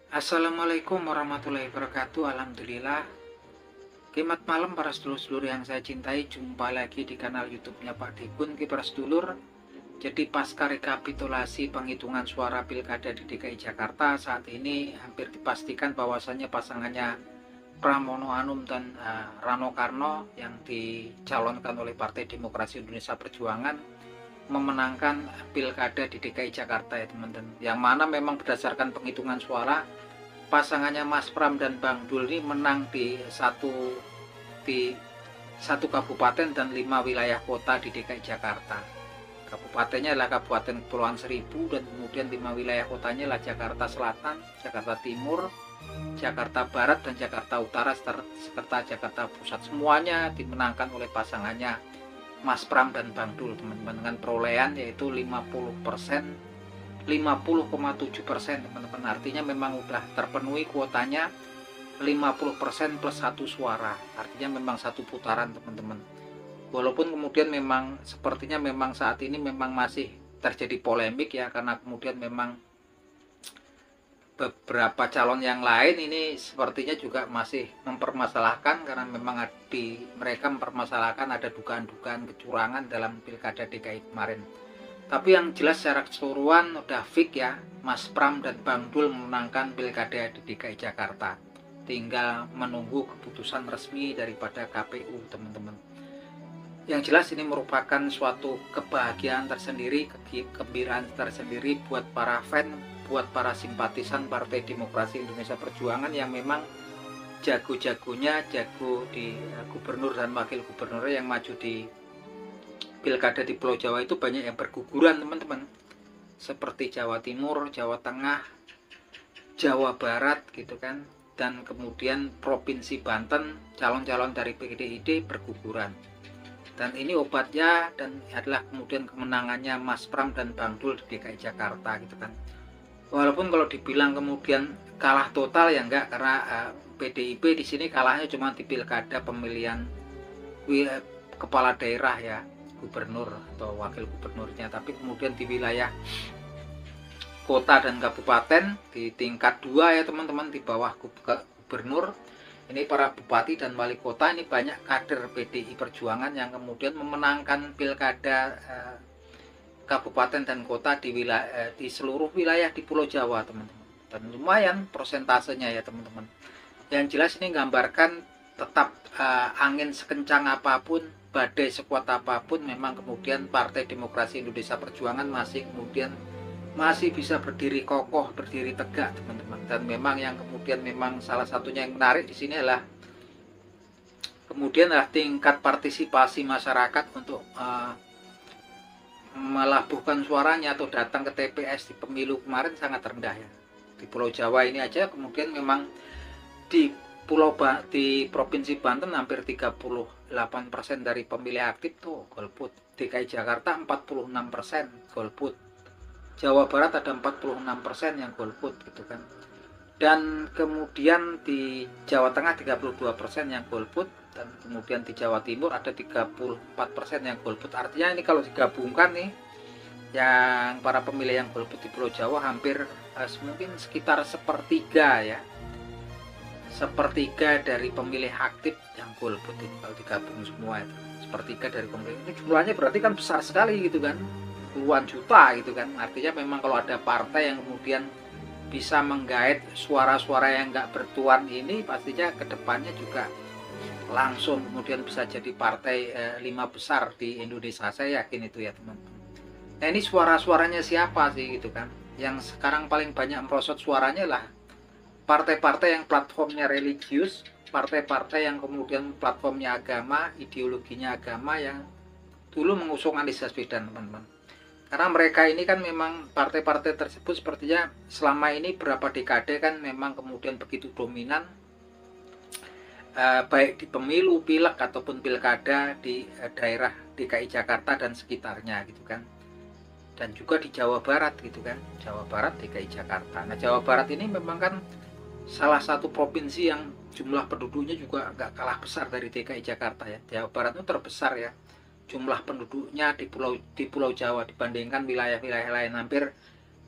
Assalamualaikum warahmatullahi wabarakatuh. Alhamdulillah. Selamat malam para sedulur-sedulur yang saya cintai. Jumpa lagi di kanal YouTube-nya Pak Dikun. Para sedulur, jadi pasca rekapitulasi penghitungan suara pilkada di DKI Jakarta, saat ini hampir dipastikan bahwasannya pasangannya Pramono Anum dan Rano Karno yang dicalonkan oleh Partai Demokrasi Indonesia Perjuangan memenangkan pilkada di DKI Jakarta ya teman-teman. Yang mana memang berdasarkan penghitungan suara pasangannya Mas Pram dan Bang Dul ini menang di satu kabupaten dan 5 wilayah kota di DKI Jakarta. Kabupatennya adalah Kabupaten Kepulauan Seribu dan kemudian 5 wilayah kotanya adalah Jakarta Selatan, Jakarta Timur, Jakarta Barat dan Jakarta Utara serta Jakarta Pusat. Semuanya dimenangkan oleh pasangannya Mas Pram dan Bang Dul teman-teman dengan perolehan yaitu 50,7% teman-teman. Artinya memang udah terpenuhi kuotanya 50% plus 1 suara. Artinya memang satu putaran teman-teman. Walaupun kemudian memang sepertinya memang saat ini memang masih terjadi polemik ya, karena kemudian memang beberapa calon yang lain ini sepertinya juga masih mempermasalahkan, karena memang mereka mempermasalahkan ada dugaan-dugaan kecurangan dalam pilkada DKI kemarin. Tapi yang jelas secara keseluruhan udah fix ya, Mas Pram dan Bang Dul memenangkan pilkada di DKI Jakarta. Tinggal menunggu keputusan resmi daripada KPU teman-teman. Yang jelas ini merupakan suatu kebahagiaan tersendiri, kegembiraan tersendiri buat para fan, buat para simpatisan Partai Demokrasi Indonesia Perjuangan yang memang jago-jagonya jago di gubernur dan wakil gubernur yang maju di pilkada di Pulau Jawa itu banyak yang berguguran teman-teman, seperti Jawa Timur, Jawa Tengah, Jawa Barat gitu kan, dan kemudian Provinsi Banten calon-calon dari PDID berguguran. Dan ini obatnya dan adalah kemudian kemenangannya Mas Pram dan Bang Dul di DKI Jakarta gitu kan. Walaupun kalau dibilang kemudian kalah total ya enggak, karena PDIP di sini kalahnya cuma di pilkada pemilihan kepala daerah ya, gubernur atau wakil gubernurnya. Tapi kemudian di wilayah kota dan kabupaten di tingkat 2 ya teman-teman, di bawah gubernur, ini para bupati dan wali kota ini banyak kader PDI Perjuangan yang kemudian memenangkan pilkada kabupaten dan kota di seluruh wilayah di Pulau Jawa teman-teman. Dan lumayan persentasenya ya teman-teman. Yang jelas ini gambarkan tetap angin sekencang apapun, badai sekuat apapun, memang kemudian Partai Demokrasi Indonesia Perjuangan masih bisa berdiri kokoh, berdiri tegak teman-teman. Dan memang yang kemudian memang salah satunya yang menarik di sini adalah kemudian tingkat partisipasi masyarakat untuk melabuhkan suaranya atau datang ke TPS di pemilu kemarin sangat rendah ya. Di Pulau Jawa ini aja kemudian memang di Provinsi Banten hampir 38% dari pemilih aktif tuh golput. DKI Jakarta 46% golput. Jawa Barat ada 46% yang golput gitu kan. Dan kemudian di Jawa Tengah 32% yang golput, dan kemudian di Jawa Timur ada 34% yang golput. Artinya ini kalau digabungkan nih, yang para pemilih yang golput di Pulau Jawa hampir mungkin sekitar sepertiga ya, sepertiga dari pemilih aktif yang golput ini kalau digabung semua itu. Sepertiga dari pemilih ini jumlahnya berarti kan besar sekali gitu kan, puluhan juta gitu kan. Artinya memang kalau ada partai yang kemudian bisa menggait suara-suara yang nggak bertuan ini, pastinya kedepannya juga langsung kemudian bisa jadi partai 5 besar di Indonesia. Saya yakin itu ya teman-teman. Nah ini suara-suaranya siapa sih gitu kan, yang sekarang paling banyak merosot suaranya lah partai-partai yang platformnya religius, partai-partai yang kemudian platformnya agama, ideologinya agama, yang dulu mengusung Anies Baswedan teman-teman. Karena mereka ini kan memang partai-partai tersebut sepertinya selama ini berapa dekade kan memang kemudian begitu dominan, baik di pemilu, pileg ataupun pilkada di daerah DKI Jakarta dan sekitarnya gitu kan. Dan juga di Jawa Barat gitu kan, Jawa Barat, DKI Jakarta. Nah Jawa Barat ini memang kan salah satu provinsi yang jumlah penduduknya juga nggak kalah besar dari DKI Jakarta ya. Jawa Barat itu terbesar ya jumlah penduduknya di Pulau Jawa dibandingkan wilayah-wilayah lain, hampir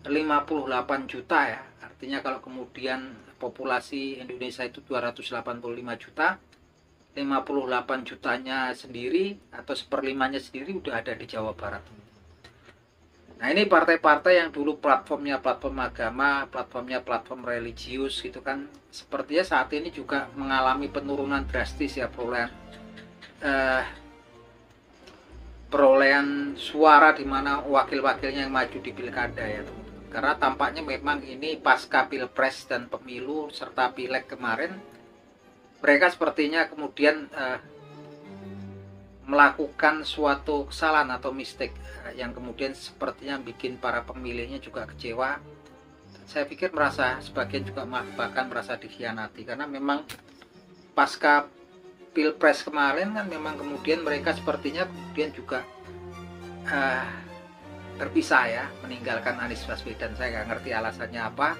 58 juta ya. artinya kalau kemudian populasi Indonesia itu 285 juta, 58 jutanya sendiri atau seperlimanya sendiri udah ada di Jawa Barat. Nah ini partai-partai yang dulu platformnya platform agama, platformnya platform religius gitu kan, sepertinya saat ini juga mengalami penurunan drastis ya perolehan suara di mana wakil-wakilnya yang maju di pilkada ya teman-teman. Karena tampaknya memang ini pasca pilpres dan pemilu serta pileg kemarin, mereka sepertinya kemudian melakukan suatu kesalahan atau mistake yang kemudian sepertinya bikin para pemilihnya juga kecewa. Saya pikir sebagian juga bahkan merasa dikhianati, karena memang pasca pilpres kemarin kan memang kemudian mereka sepertinya kemudian juga terpisah ya, meninggalkan Anies Baswedan. Saya nggak ngerti alasannya apa.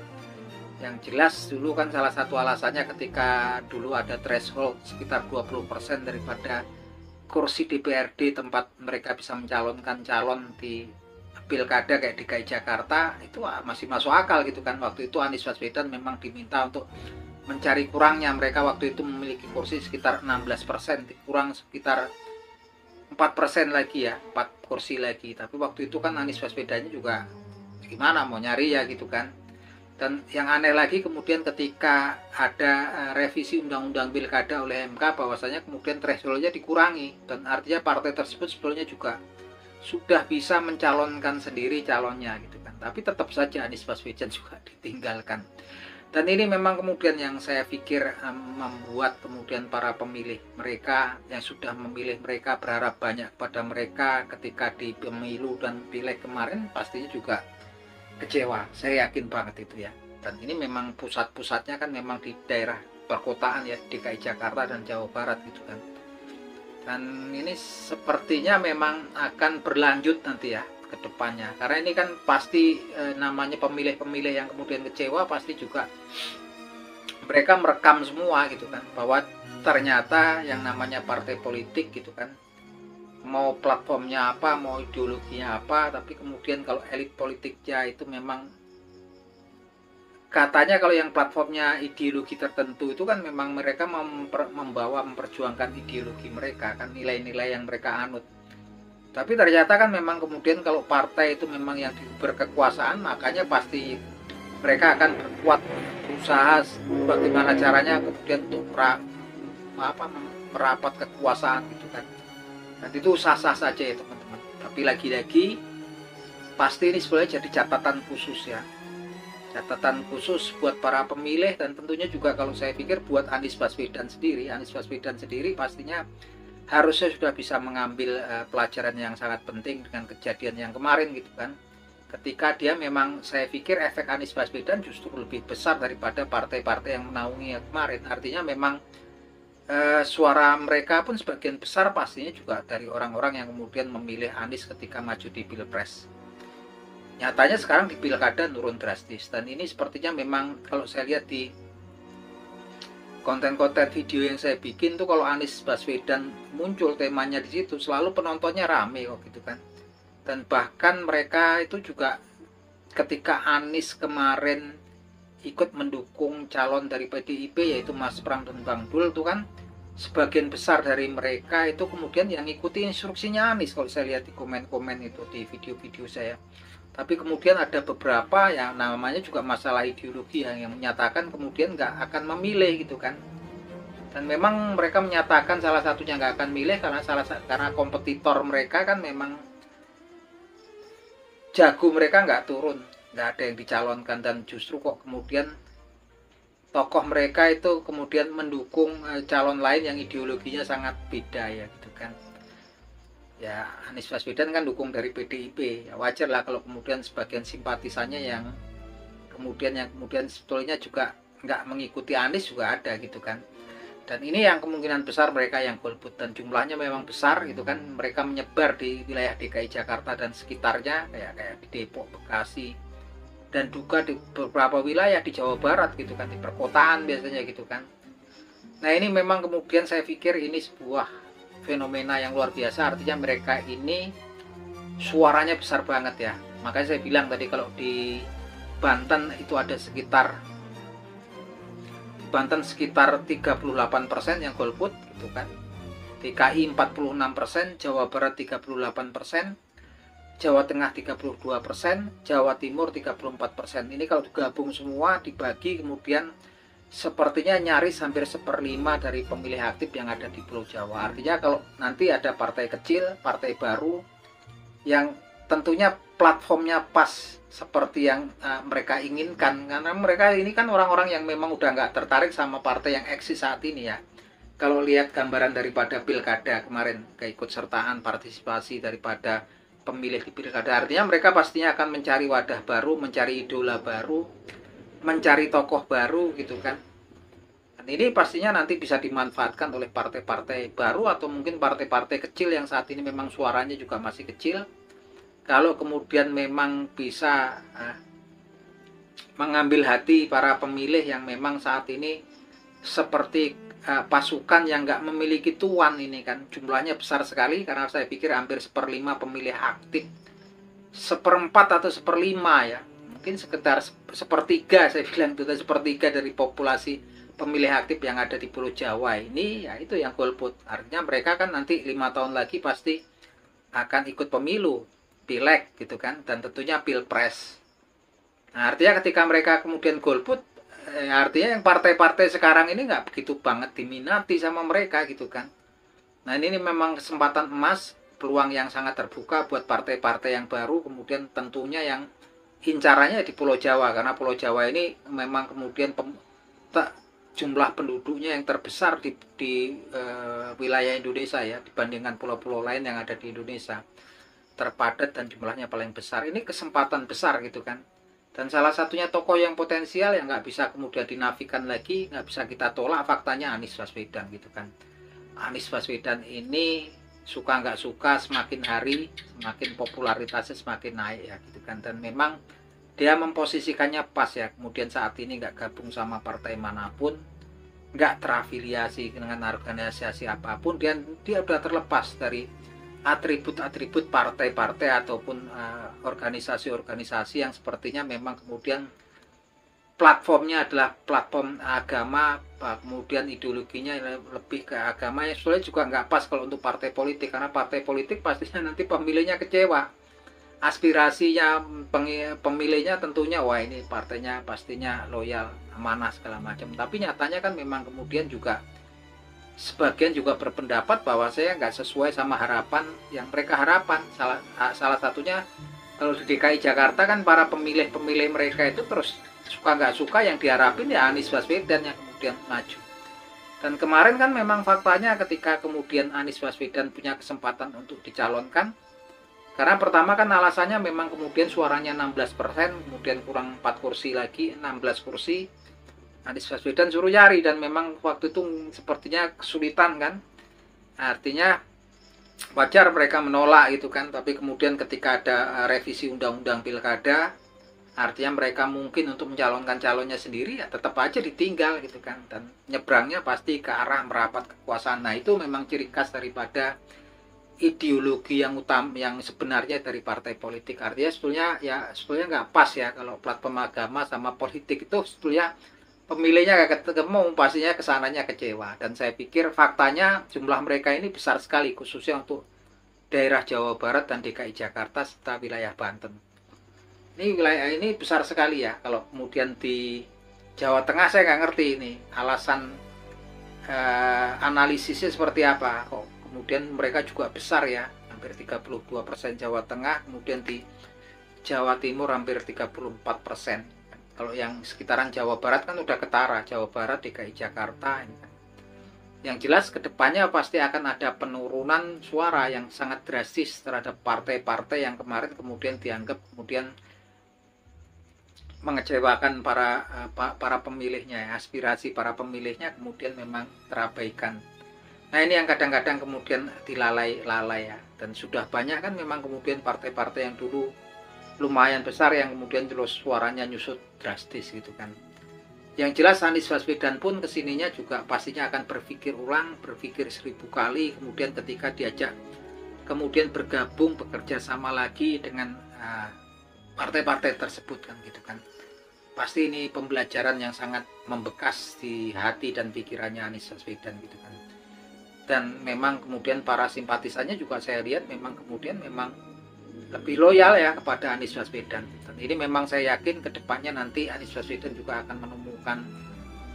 Yang jelas dulu kan salah satu alasannya ketika dulu ada threshold sekitar 20% daripada kursi DPRD tempat mereka bisa mencalonkan calon di pilkada kayak DKI Jakarta, itu masih masuk akal gitu kan. Waktu itu Anies Baswedan memang diminta untuk mencari kurangnya, mereka waktu itu memiliki kursi sekitar 16%, kurang sekitar 4% lagi ya, 4 kursi lagi. Tapi waktu itu kan Anies Baswedannya juga gimana mau nyari ya gitu kan. Dan yang aneh lagi kemudian ketika ada revisi undang-undang pilkada oleh MK, bahwasanya kemudian thresholdnya dikurangi, dan artinya partai tersebut sebetulnya juga sudah bisa mencalonkan sendiri calonnya gitu kan. Tapi tetap saja Anies Baswedan juga ditinggalkan. Dan ini memang kemudian yang saya pikir membuat kemudian para pemilih mereka yang sudah memilih mereka berharap banyak pada mereka ketika di pemilu dan pileg kemarin, pastinya juga kecewa. Saya yakin banget itu ya. Dan ini memang pusat-pusatnya kan memang di daerah perkotaan ya, DKI Jakarta dan Jawa Barat gitu kan. Dan ini sepertinya memang akan berlanjut nanti ya ke depannya, karena ini kan pasti namanya pemilih-pemilih yang kemudian kecewa pasti juga mereka merekam semua gitu kan, bahwa ternyata yang namanya partai politik gitu kan, mau platformnya apa, mau ideologinya apa, tapi kemudian kalau elit politiknya itu memang katanya kalau yang platformnya ideologi tertentu itu kan memang mereka memperjuangkan ideologi mereka kan, nilai-nilai yang mereka anut. Tapi ternyata kan memang kemudian kalau partai itu memang yang berkekuasaan, makanya pasti mereka akan berkuat berusaha bagaimana caranya kemudian untuk merapat kekuasaan gitu kan. Dan itu sah-sah saja ya teman-teman. Tapi lagi-lagi pasti ini sebenarnya jadi catatan khusus ya. Catatan khusus buat para pemilih, dan tentunya juga kalau saya pikir buat Anies Baswedan sendiri. Anies Baswedan sendiri pastinya harusnya sudah bisa mengambil pelajaran yang sangat penting dengan kejadian yang kemarin gitu kan. Ketika dia memang, saya pikir efek Anies Baswedan justru lebih besar daripada partai-partai yang menaungi kemarin. Artinya memang suara mereka pun sebagian besar pastinya juga dari orang-orang yang kemudian memilih Anies ketika maju di Pilpres. Nyatanya sekarang di Pilkada turun drastis, dan ini sepertinya memang kalau saya lihat di konten-konten video yang saya bikin tuh, kalau Anies Baswedan muncul temanya di situ selalu penontonnya rame kok gitu kan. Dan bahkan mereka itu juga ketika Anies kemarin ikut mendukung calon dari PDIP yaitu Mas Pram dan Bang Dul tuh kan, sebagian besar dari mereka itu kemudian yang ikuti instruksinya Anies kalau saya lihat di komen-komen itu di video-video saya. Tapi kemudian ada beberapa yang namanya juga masalah ideologi yang menyatakan kemudian nggak akan memilih gitu kan. Dan memang mereka menyatakan salah satunya nggak akan milih karena kompetitor mereka kan memang jago, mereka nggak turun, nggak ada yang dicalonkan, dan justru kok kemudian tokoh mereka itu kemudian mendukung calon lain yang ideologinya sangat beda ya gitu kan. Ya Anies Baswedan kan dukung dari PDIP, ya wajar lah kalau kemudian sebagian simpatisannya yang kemudian sebetulnya juga nggak mengikuti Anies juga ada gitu kan. Dan ini yang kemungkinan besar mereka yang golput, dan jumlahnya memang besar gitu kan. Mereka menyebar di wilayah DKI Jakarta dan sekitarnya kayak di Depok, Bekasi, dan juga di beberapa wilayah di Jawa Barat gitu kan, di perkotaan biasanya gitu kan. Nah ini memang kemudian saya pikir ini sebuah fenomena yang luar biasa, artinya mereka ini suaranya besar banget ya. Makanya saya bilang tadi kalau di Banten itu ada sekitar 38% yang golput gitu kan. DKI 46%, Jawa Barat 38%, Jawa Tengah 32%, Jawa Timur 34%. Ini kalau digabung semua dibagi kemudian sepertinya nyaris hampir 1/5 dari pemilih aktif yang ada di Pulau Jawa. Artinya kalau nanti ada partai kecil, partai baru yang tentunya platformnya pas seperti yang mereka inginkan, karena mereka ini kan orang-orang yang memang udah nggak tertarik sama partai yang eksis saat ini ya. Kalau lihat gambaran daripada pilkada kemarin, keikutsertaan partisipasi daripada pemilih di pilkada, artinya mereka pastinya akan mencari wadah baru, mencari idola baru, mencari tokoh baru gitu kan. Dan ini pastinya nanti bisa dimanfaatkan oleh partai-partai baru atau mungkin partai-partai kecil yang saat ini memang suaranya juga masih kecil. Kalau kemudian memang bisa mengambil hati para pemilih yang memang saat ini seperti pasukan yang nggak memiliki tuan, ini kan jumlahnya besar sekali, karena saya pikir hampir 1/5 pemilih aktif, 1/4 atau 1/5 ya, mungkin sekitar 1/3, saya bilang itu 1/3 dari populasi pemilih aktif yang ada di Pulau Jawa ini, ya itu yang golput. Artinya mereka kan nanti 5 tahun lagi pasti akan ikut pemilu, pileg gitu kan, dan tentunya pilpres. Nah, artinya ketika mereka kemudian golput, artinya yang partai-partai sekarang ini nggak begitu banget diminati sama mereka gitu kan. Nah ini memang kesempatan emas, peluang yang sangat terbuka buat partai-partai yang baru, kemudian tentunya yang incarannya di Pulau Jawa, karena Pulau Jawa ini memang kemudian jumlah penduduknya yang terbesar di wilayah Indonesia ya, dibandingkan pulau-pulau lain yang ada di Indonesia, terpadat dan jumlahnya paling besar. Ini kesempatan besar gitu kan. Dan salah satunya tokoh yang potensial yang nggak bisa kemudian dinafikan lagi, nggak bisa kita tolak faktanya, Anies Baswedan gitu kan. Anies Baswedan ini suka nggak suka semakin hari semakin popularitasnya semakin naik ya gitu kan. Dan memang dia memposisikannya pas ya, kemudian saat ini nggak gabung sama partai manapun, nggak terafiliasi dengan organisasi apapun, dia udah terlepas dari atribut-atribut partai-partai ataupun organisasi-organisasi yang sepertinya memang kemudian platformnya adalah platform agama, kemudian ideologinya lebih ke agama, yang sebenarnya juga nggak pas kalau untuk partai politik, karena partai politik pastinya nanti pemilihnya kecewa, aspirasinya pemilihnya tentunya wah ini partainya pastinya loyal, amanah segala macam. Tapi nyatanya kan memang kemudian juga sebagian juga berpendapat bahwa saya nggak sesuai sama harapan yang mereka harapkan. Salah satunya kalau di DKI Jakarta kan para pemilih mereka itu terus suka nggak suka yang diharapin ya Anies Baswedan yang kemudian maju. Dan kemarin kan memang faktanya ketika kemudian Anies Baswedan punya kesempatan untuk dicalonkan, karena pertama kan alasannya memang kemudian suaranya 16%, kemudian kurang 4 kursi lagi, 16 kursi. Anies Baswedan suruh nyari, dan memang waktu itu sepertinya kesulitan kan. Artinya wajar mereka menolak gitu kan. Tapi kemudian ketika ada revisi undang-undang pilkada, artinya mereka mungkin untuk mencalonkan calonnya sendiri ya tetap aja ditinggal gitu kan. Dan nyebrangnya pasti ke arah merapat kekuasaan. Nah itu memang ciri khas daripada ideologi yang utama yang sebenarnya dari partai politik. Artinya sebetulnya nggak pas ya kalau platform agama sama politik itu sebetulnya pemilihnya gak ketemu, pastinya kesananya kecewa. Dan saya pikir faktanya jumlah mereka ini besar sekali, khususnya untuk daerah Jawa Barat dan DKI Jakarta serta wilayah Banten. Ini wilayah ini besar sekali ya. Kalau kemudian di Jawa Tengah saya nggak ngerti ini alasan analisisnya seperti apa. Kok kemudian mereka juga besar ya, hampir 32% Jawa Tengah, kemudian di Jawa Timur hampir 34%. Kalau yang sekitaran Jawa Barat kan udah ketara, Jawa Barat, DKI Jakarta. Yang jelas kedepannya pasti akan ada penurunan suara yang sangat drastis terhadap partai-partai yang kemarin kemudian dianggap kemudian mengecewakan para pemilihnya, aspirasi para pemilihnya kemudian memang terabaikan. Nah ini yang kadang-kadang kemudian dilalai-lalai ya. Dan sudah banyak kan memang kemudian partai-partai yang dulu lumayan besar yang kemudian terus suaranya nyusut drastis gitu kan. Yang jelas Anies Baswedan pun kesininya juga pastinya akan berpikir ulang, berpikir 1000 kali kemudian ketika diajak kemudian bergabung bekerja sama lagi dengan partai-partai tersebut kan gitu kan. pasti ini pembelajaran yang sangat membekas di hati dan pikirannya Anies Baswedan gitu kan. Dan memang kemudian para simpatisannya juga saya lihat memang kemudian memang lebih loyal ya kepada Anies Baswedan. Dan ini memang saya yakin kedepannya nanti Anies Baswedan juga akan menemukan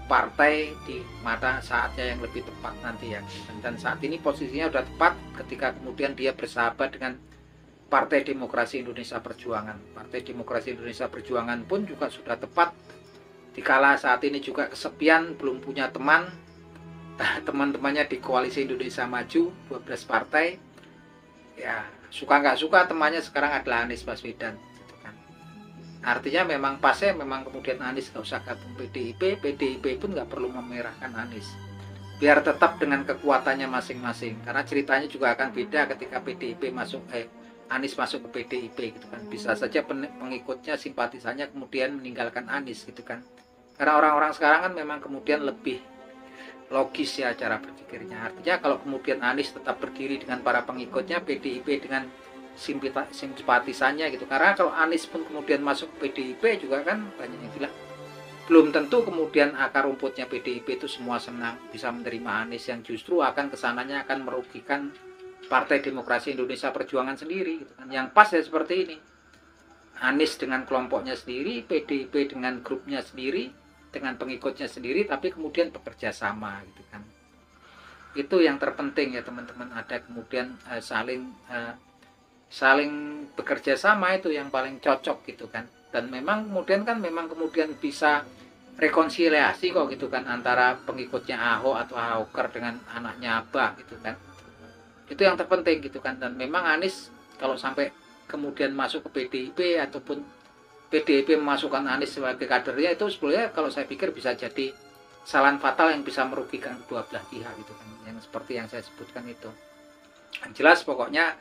partai di mata saatnya yang lebih tepat nanti ya. Dan saat ini posisinya sudah tepat ketika kemudian dia bersahabat dengan Partai Demokrasi Indonesia Perjuangan. Partai Demokrasi Indonesia Perjuangan pun juga sudah tepat dikala saat ini juga kesepian, belum punya teman. Teman-temannya di Koalisi Indonesia Maju 12 partai ya, suka nggak suka temannya sekarang adalah Anies Baswedan gitu kan. Artinya memang pasnya memang kemudian Anies nggak usah gabung PDIP, PDIP pun nggak perlu memerahkan Anies, biar tetap dengan kekuatannya masing-masing. Karena ceritanya juga akan beda ketika PDIP masuk Anies masuk ke PDIP gitu kan. Bisa saja pengikutnya, simpatisannya kemudian meninggalkan Anies gitu kan. Karena orang-orang sekarang kan memang kemudian lebih logis ya cara berpikirnya. Artinya kalau kemudian Anies tetap berdiri dengan para pengikutnya, PDIP dengan simpatisannya gitu. Karena kalau Anies pun kemudian masuk ke PDIP juga kan banyak yang bilang belum tentu kemudian akar rumputnya PDIP itu semua senang bisa menerima Anies, yang justru akan kesananya akan merugikan Partai Demokrasi Indonesia Perjuangan sendiri gitu kan. Yang pas ya seperti ini, Anies dengan kelompoknya sendiri, PDIP dengan grupnya sendiri, dengan pengikutnya sendiri, tapi kemudian bekerja sama gitu kan. Itu yang terpenting ya teman-teman, ada kemudian saling bekerja sama, itu yang paling cocok gitu kan. Dan memang kemudian bisa rekonsiliasi kok gitu kan, antara pengikutnya Ahok atau Ahoker dengan anaknya Abah gitu kan. Itu yang terpenting gitu kan. Dan memang Anies kalau sampai kemudian masuk ke PDIP ataupun PDIP memasukkan Anies sebagai kadernya, itu sebenarnya kalau saya pikir bisa jadi kesalahan fatal yang bisa merugikan kedua belah pihak gitu kan, yang seperti yang saya sebutkan itu. Yang jelas pokoknya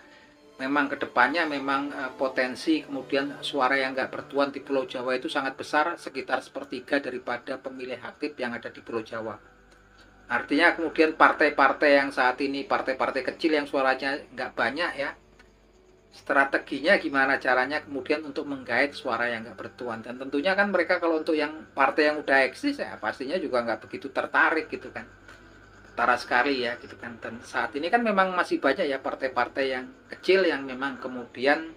memang kedepannya memang potensi kemudian suara yang nggak bertuan di Pulau Jawa itu sangat besar, sekitar sepertiga daripada pemilih aktif yang ada di Pulau Jawa. Artinya kemudian partai-partai yang saat ini, partai-partai kecil yang suaranya nggak banyak ya, strateginya gimana caranya kemudian untuk menggait suara yang nggak bertuan. Dan tentunya kan mereka kalau untuk yang partai yang udah eksis ya pastinya juga nggak begitu tertarik gitu kan, setara sekali ya gitu kan. Dan saat ini kan memang masih banyak ya partai-partai yang kecil yang memang kemudian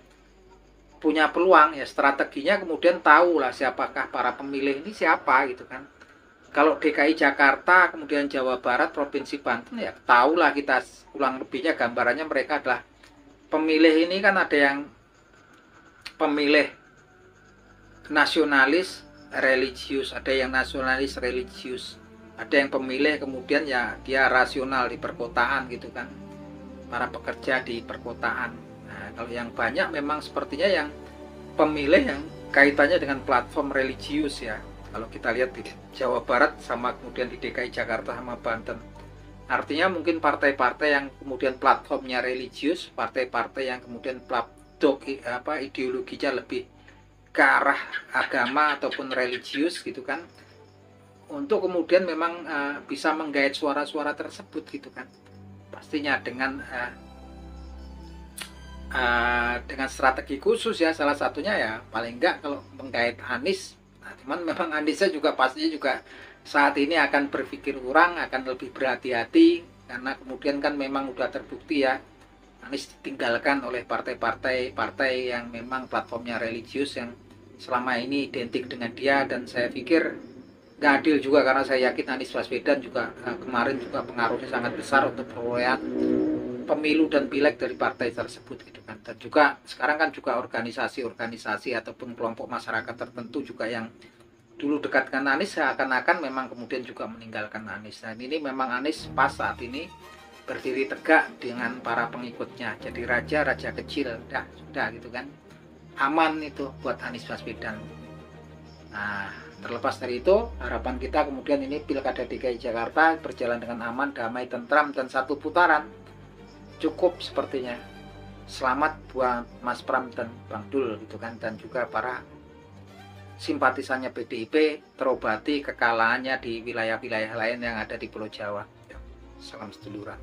punya peluang ya, strateginya kemudian tahu lah siapakah para pemilih ini siapa gitu kan. Kalau DKI Jakarta kemudian Jawa Barat, Provinsi Banten ya tahulah kita ulang lebihnya, gambarannya mereka adalah pemilih ini kan ada yang pemilih nasionalis religius, ada yang nasionalis religius, ada yang pemilih kemudian ya dia rasional di perkotaan gitu kan, para pekerja di perkotaan. Nah, kalau yang banyak memang sepertinya yang pemilih yang kaitannya dengan platform religius ya, kalau kita lihat di Jawa Barat sama kemudian di DKI Jakarta sama Banten. Artinya mungkin partai-partai yang kemudian platformnya religius, partai-partai yang kemudian ideologinya lebih ke arah agama ataupun religius gitu kan, untuk kemudian memang bisa menggait suara-suara tersebut gitu kan. Pastinya dengan strategi khusus ya, salah satunya ya paling enggak kalau menggait Anies. Nah, cuman memang Aniesnya juga pastinya juga saat ini akan berpikir ulang, akan lebih berhati-hati, karena kemudian kan memang udah terbukti ya Anies ditinggalkan oleh partai-partai yang memang platformnya religius yang selama ini identik dengan dia. Dan saya pikir nggak adil juga, karena saya yakin Anies Baswedan juga kemarin juga pengaruhnya sangat besar untuk perolehan pemilu dan pileg dari partai tersebut gitu kan. Dan juga sekarang kan juga organisasi-organisasi ataupun kelompok masyarakat tertentu juga yang dulu dekat dengan Anies seakan-akan memang kemudian juga meninggalkan Anies. Dan ini memang Anies pas saat ini berdiri tegak dengan para pengikutnya, jadi raja kecil, sudah gitu kan, aman itu buat Anies Baswedan. Nah, terlepas dari itu, harapan kita kemudian ini Pilkada DKI Jakarta berjalan dengan aman, damai, tentram, dan satu putaran cukup sepertinya. Selamat buat Mas Pram dan Bang Dul gitu kan, dan juga para simpatisannya PDIP terobati kekalahannya di wilayah-wilayah lain yang ada di Pulau Jawa. Salam seduluran.